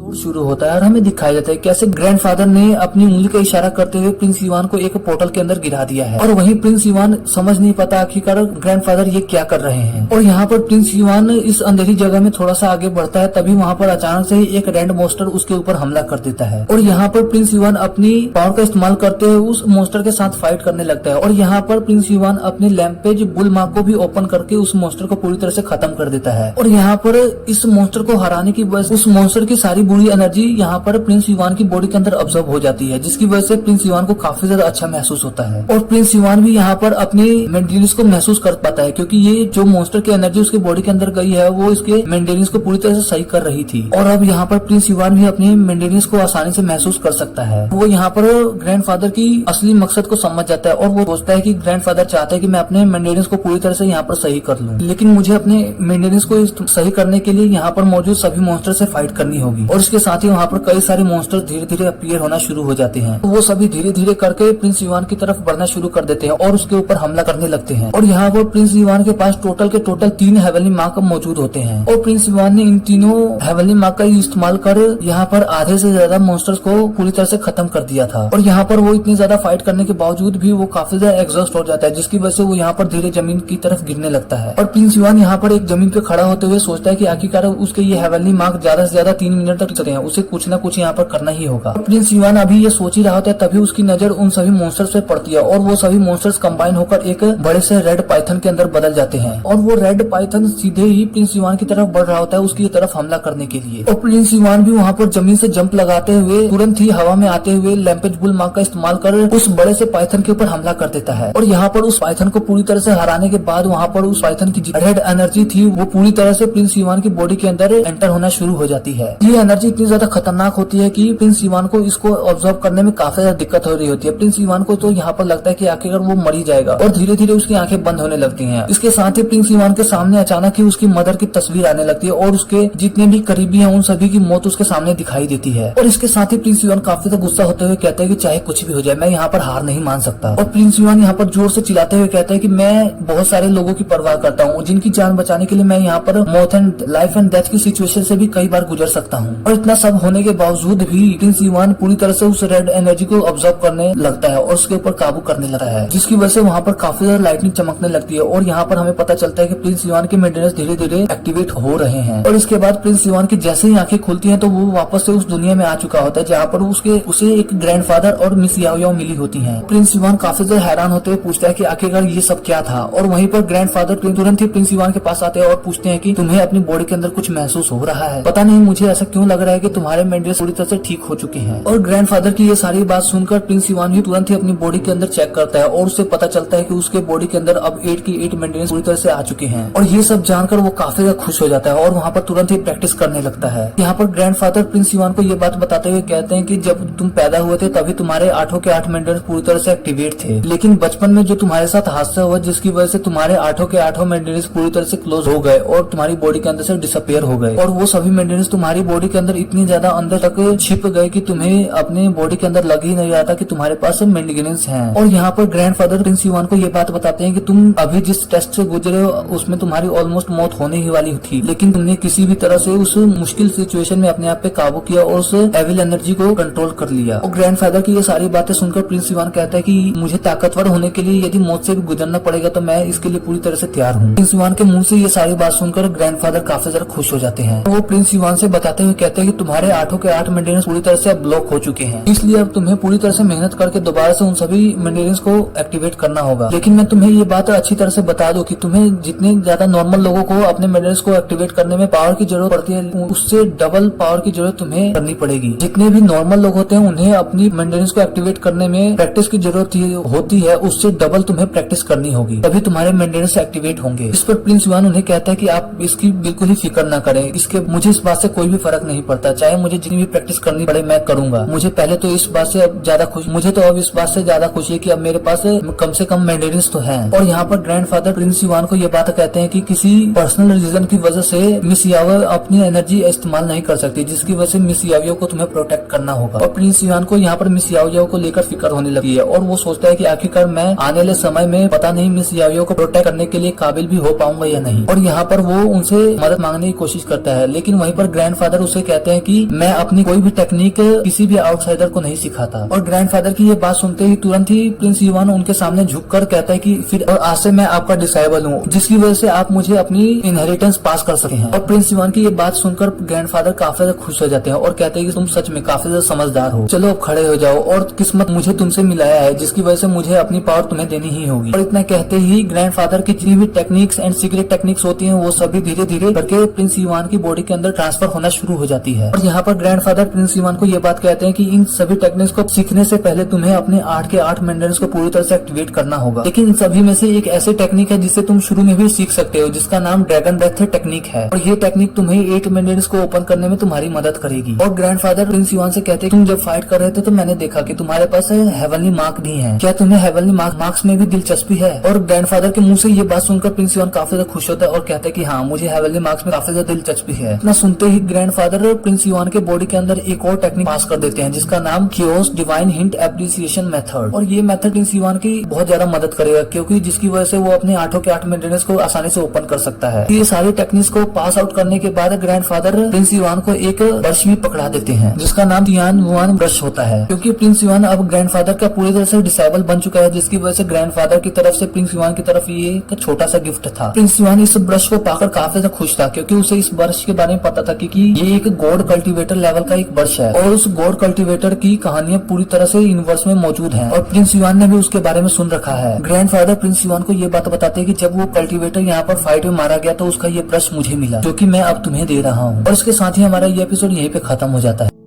Episode शुरू होता है और हमें दिखाया जाता है कैसे ग्रैंडफादर ने अपनी उंगली का इशारा करते हुए प्रिंस इवान को एक पोर्टल के अंदर गिरा दिया है और वहीं प्रिंस इवान समझ नहीं पाता आखिरकार ग्रैंडफादर ये क्या कर रहे हैं। और यहाँ पर प्रिंस इवान इस अंधेरी जगह में थोड़ा सा आगे बढ़ता है, तभी वहाँ पर अचानक से ही एक रैंड मॉन्स्टर उसके ऊपर हमला कर देता है और यहाँ पर प्रिंस इवान अपनी पावर का इस्तेमाल करते हुए उस मॉन्स्टर के साथ फाइट करने लगता है। और यहाँ पर प्रिंस इवान अपने लैम्पेज बुल मार्क को भी ओपन करके उस मॉन्स्टर को पूरी तरह से खत्म कर देता है। और यहाँ पर इस मॉन्स्टर को हराने की वजह से उस मॉन्स्टर की सारी बुरी एनर्जी यहाँ पर प्रिंस इवान की बॉडी के अंदर ऑब्जर्व हो जाती है, जिसकी वजह से प्रिंस इवान को काफी ज्यादा अच्छा महसूस होता है। और प्रिंस इवान भी यहाँ पर अपने मेंटेनेंस को महसूस कर पाता है, क्योंकि ये जो मॉन्स्टर की एनर्जी उसके बॉडी के अंदर गई है वो इसके मेंटेनेंस को पूरी तरह से सही कर रही थी। और अब यहाँ पर प्रिंस इवान भी अपने मेंटेनेंस को आसानी से महसूस कर सकता है। वो यहाँ पर ग्रैंडफादर की असली मकसद को समझ जाता है और वो सोचता है कि ग्रैंडफादर चाहते हैं कि मैं अपने मेंटेनेंस को पूरी तरह से यहाँ पर सही कर लूं, लेकिन मुझे अपने मेंटेनेंस को सही करने के लिए यहाँ पर मौजूद सभी मॉन्स्टर से फाइट करनी होगी। और इसके साथ ही वहाँ पर कई सारे मॉन्स्टर धीरे धीरे अपीयर होना शुरू हो जाते हैं। तो वो सभी धीरे धीरे करके प्रिंस इवान की तरफ बढ़ना शुरू कर देते हैं और उसके ऊपर हमला करने लगते हैं। और यहाँ पर प्रिंस इवान के पास टोटल 3 हेवनली मार्क मौजूद होते हैं और प्रिंस इवान ने इन तीनों हेवनली मार्क का इस्तेमाल कर यहाँ पर आधे से ज्यादा मॉन्स्टर्स को पूरी तरह से खत्म कर दिया था। और यहाँ पर वो इतनी ज्यादा फाइट करने के बावजूद भी वो काफी ज्यादा एग्जॉस्ट हो जाता है, जिसकी वजह से वो यहाँ पर धीरे जमीन की तरफ गिरने लगता है। और प्रिंस इवान यहाँ पर एक जमीन पे खड़ा होते हुए सोचता है कि आखिरकार उसके ये हेवनली मार्क ज्यादा से ज्यादा 3 मिनट तक चलते हैं, उसे कुछ न कुछ यहाँ पर करना ही होगा। प्रिंस इवान अभी ये सोच ही रहा होता है, तभी उसकी नजर उन सभी मॉन्स्टर्स पे पड़ती है और वो सभी मॉन्स्टर्स कंबाइन होकर एक बड़े से रेड पाइथन के अंदर बदल जाते हैं। और वो रेड पाइथन सीधे ही प्रिंस इवान की तरफ बढ़ रहा होता है, उसकी तरफ हमला करने के लिए। और प्रिंस इवान भी वहाँ पर जमीन से जंप लगाते हुए तुरंत ही हवा में आते हुए लैम्पेज बुल मार्क का इस्तेमाल कर उस बड़े से पाइथन के ऊपर हमला कर देता है। और यहाँ पर उस पाइथन को पूरी तरह से हराने के बाद वहाँ पर उस पाइथन की रेड एनर्जी थी वो पूरी तरह से प्रिंस इवान की बॉडी के अंदर एंटर होना शुरू हो जाती है। ये एनर्जी इतनी ज्यादा खतरनाक होती है कि प्रिंस इवान को इसको ऑब्जर्व करने में काफी ज्यादा दिक्कत हो रही होती है। प्रिंस इवान को तो यहाँ पर लगता है कि आखिरकार वो मर ही जाएगा और धीरे धीरे उसकी आंखें बंद होने लगती हैं। इसके साथ ही प्रिंस इवान के सामने अचानक ही उसकी मदर की तस्वीर आने लगती है और उसके जितने भी करीबी हैं उन सभी की मौत उसके सामने दिखाई देती है। और इसके साथ ही प्रिंस इवान काफी ज्यादा गुस्सा होते हुए कहते हैं कि चाहे कुछ भी हो जाए मैं यहाँ पर हार नहीं मान सकता। और प्रिंस इवान यहाँ पर जोर से चिल्लाते हुए कहता है कि मैं बहुत सारे लोगों की परवाह करता हूँ, जिनकी जान बचाने के लिए मैं यहाँ पर मौत एंड लाइफ एंड डेथ की सिचुएशन से भी कई बार गुजर सकता हूँ। और इतना सब होने के बावजूद भी प्रिंस इवान पूरी तरह से उस रेड एनर्जी को ऑब्जर्व करने लगता है और उसके ऊपर काबू करने लगता है, जिसकी वजह से वहाँ पर काफी ज्यादा लाइटनिंग चमकने लगती है। और यहाँ पर हमें पता चलता है कि प्रिंस इवान के मेंटेनेंस धीरे धीरे एक्टिवेट हो रहे हैं। और इसके बाद प्रिंस इवान की जैसे ही आंखें खुलती हैं तो वो वापस से उस दुनिया में आ चुका होता है जहाँ पर उसे एक ग्रैंडफादर और मिस याओ मिली होती है। प्रिंस इवान काफी ज्यादा हैरान होते हुए पूछता है कि आखिरकार ये सब क्या था। और वहीं पर ग्रैंडफादर तुरंत ही प्रिंस इवान के पास आते हैं और पूछते हैं कि तुम्हें अपनी बॉडी के अंदर कुछ महसूस हो रहा है? पता नहीं, मुझे ऐसा क्यों लग रहा है कि तुम्हारे मेंटेनेंस पूरी तरह से ठीक हो चुके हैं। और ग्रैंडफादर की ये सारी बात सुनकर प्रिंस इवान भी तुरंत ही अपनी बॉडी के अंदर चेक करता है और उससे पता चलता है कि उसके बॉडी के अंदर अब 8 की 8 मेंटेनेंस पूरी तरह से आ चुके हैं। और ये सब जानकर वो काफी ज्यादा खुश हो जाता है और वहाँ पर तुरंत ही प्रैक्टिस करने लगता है। यहाँ पर ग्रैंडफादर प्रिंस इवान को ये बात बताते हुए कहते हैं कि जब तुम पैदा हुए थे तभी तुम्हारे 8 के 8 मेंटेनेंस पूरी तरह से एक्टिवेट थे, लेकिन बचपन में जो तुम्हारे साथ हादसा हुआ जिसकी वजह से तुम्हारे 8 के 8 मेंटेनेंस पूरी तरह से क्लोज हो गए और तुम्हारी बॉडी के अंदर से डिसअपियर हो गए। और वो सभी मेंटेनेंस तुम्हारी बॉडी के अंदर इतनी ज्यादा अंदर तक छिप गए कि तुम्हें अपने बॉडी के अंदर लग ही नहीं रहा था कि तुम्हारे पास मेंटेनेंस है। और यहाँ पर ग्रैंडफादर प्रिंस इवान को ये बात बताते हैं कि तुम अभी जिस टेस्ट से गुजरे हो उसमें तुम्हारी ऑलमोस्ट मौत होने ही वाली थी, लेकिन तुमने किसी भी तरह से उस मुश्किल सिचुएशन में अपने आप पे काबू किया और उस एविल एनर्जी को कंट्रोल कर लिया। और ग्रैंडफादर की ये सारी बातें सुनकर प्रिंस इवान कहता है कि मुझे ताकतवर होने के लिए यदि मौत से भी गुजरना पड़ेगा तो मैं इसके लिए पूरी तरह से तैयार हूँ। प्रिंस इवान के मुंह से ये सारी बात सुनकर ग्रैंडफादर काफी ज्यादा खुश हो जाते हैं। वो प्रिंस इवान से बताते हुए कहते हैं कि तुम्हारे 8 के 8 मेंटेनेंस पूरी तरह से अब ब्लॉक हो चुके हैं, इसलिए अब तुम्हें पूरी तरह से मेहनत करके दोबारा से उन सभी मेंटेनेंस को एक्टिवेट करना होगा। लेकिन मैं तुम्हें ये बात अच्छी तरह से बता दूं कि तुम्हें जितने ज्यादा नॉर्मल लोगों को अपने मेंटेनेंस को एक्टिवेट करने में पावर की जरूरत पड़ती है उससे डबल पावर की जरूरत तुम्हें करनी पड़ेगी। जितने भी नॉर्मल लोग होते हैं उन्हें अपनी मेंटेनेंस को एक्टिवेट करने में प्रैक्टिस की जरूरत होती है, उससे डबल तुम्हें प्रैक्टिस करनी होगी, तभी तुम्हारे मेंटेनेंस एक्टिवेट होंगे। इस पर प्रिंस इवान उन्हें कहता है कि आप इसकी बिल्कुल ही फिक्र न करें, इसके मुझे इस बात से कोई भी फर्क नहीं पड़ता, चाहे मुझे जितनी भी प्रैक्टिस करनी पड़े मैं करूंगा। मुझे पहले तो इस बात से अब ज्यादा खुशी है कि अब मेरे पास कम से कम मेंटेनेंस तो है। और यहाँ पर ग्रैंडफादर प्रिंस इवान को ये बात कहते हैं कि किसी पर्सनल रीजन की वजह से मिस याओ अपनी एनर्जी इस्तेमाल नहीं कर सकती, जिसकी वजह से मिस याओ को तुम्हें प्रोटेक्ट करना होगा। और प्रिंस इवान को यहाँ पर मिस याओ को लेकर फिक्र होने लगी है और वो सोचता है कि आखिरकार मैं आने वाले समय में पता नहीं मिस याओ को प्रोटेक्ट करने के लिए काबिल भी हो पाऊंगा या नहीं। और यहाँ पर वो उनसे मदद मांगने की कोशिश करता है, लेकिन वहीं पर ग्रैंडफादर उसे कहते हैं कि मैं अपनी कोई भी टेक्निक किसी भी आउटसाइडर को नहीं सिखाता। और ग्रैंडफादर की ये बात सुनते ही तुरंत ही प्रिंस इवान उनके सामने झुककर कहता है कि फिर और आज से मैं आपका डिसाइबल हूँ, जिसकी वजह से आप मुझे अपनी इनहेरिटेंस पास कर सके हैं। और प्रिंस इवान की ये बात सुनकर ग्रैंडफादर काफी ज्यादा खुश हो जाते हैं और कहते हैं कि तुम सच में काफी ज्यादा समझदार हो, चलो अब खड़े हो जाओ और किस्मत मुझे तुमसे मिलाया है, जिसकी वजह से मुझे अपनी पावर तुम्हें देनी ही होगी। और इतना कहते ही ग्रैंडफादर की जितनी भी टेक्निक्स एंड सीक्रेट टेक्निक्स होती हैं वो सभी धीरे धीरे करके प्रिंस इवान की बॉडी के अंदर ट्रांसफर होना शुरू हो जाती है। और यहाँ पर ग्रैंडफादर प्रिंस इवान को ये बात कहते हैं कि इन सभी टेक्निक्स को सीखने से पहले तुम्हें अपने 8 के 8 मेंटेनेंस को पूरी तरह से एक्टिवेट करना होगा, लेकिन इन सभी में से एक ऐसी टेक्निक है जिसे तुम शुरू में भी सीख सकते हो, जिसका नाम ड्रैगन ब्रेथ टेक्निक है। और ये टेक्निक तुम्हें 8 मेंटेनेंस को ओपन करने में तुम्हारी मदद करेगी। और ग्रैंडफादर प्रिंस इवान से कहते हैं तुम जब फाइट कर रहे थे तो मैंने देखा कि तुम्हारे पास हेवनली मार्क भी है, क्या तुम्हें हेवनली मार्क्स में भी दिलचस्पी है? और ग्रैंडफादर के मुंह से ये बात सुनकर प्रिंस इवान काफी ज्यादा खुश होता है और कहते हैं कि हाँ, मुझे हेवनली मार्क्स में काफी ज्यादा दिलचस्पी है। इतना सुनते ही ग्रैंडफादर प्रिंस इवान के बॉडी के अंदर एक और टेक्निक पास कर देते हैं, जिसका नाम chaos divine hint appreciation method. और ये मेथड प्रिंस इवान की बहुत ज्यादा मदद करेगा, क्योंकि जिसकी वजह से वो अपने 8 के 8 मेंटेनेंस को आसानी से ओपन कर सकता है। ये सारी टेक्निक्स को पास आउट करने के बाद ग्रैंडफादर प्रिंस इवान को एक ब्रश भी पकड़ा देते हैं, जिसका नाम तियान मुआन ब्रश होता है, क्योंकि प्रिंस इवान अब ग्रैंडफादर का पूरी तरह से डिसेबल बन चुका है, जिसकी वजह से ग्रैंडफादर की तरफ से प्रिंस इवान की तरफ ये एक छोटा सा गिफ्ट था। प्रिंस इवान इस ब्रश को पाकर काफी ज्यादा खुश था, क्योंकि उसे इस ब्रश के बारे में पता था कि ये एक गॉड कल्टीवेटर लेवल का एक ब्रश है और उस गॉड कल्टीवेटर की कहानियां पूरी तरह से यूनिवर्स में मौजूद हैं और प्रिंस इवान ने भी उसके बारे में सुन रखा है। ग्रैंडफादर प्रिंस इवान को ये बात बताते हैं कि जब वो कल्टीवेटर यहाँ पर फाइट में मारा गया तो उसका ये ब्रश मुझे मिला, जो कि मैं अब तुम्हें दे रहा हूँ। और इसके साथ ही हमारा ये एपिसोड यहीं पे खत्म हो जाता है।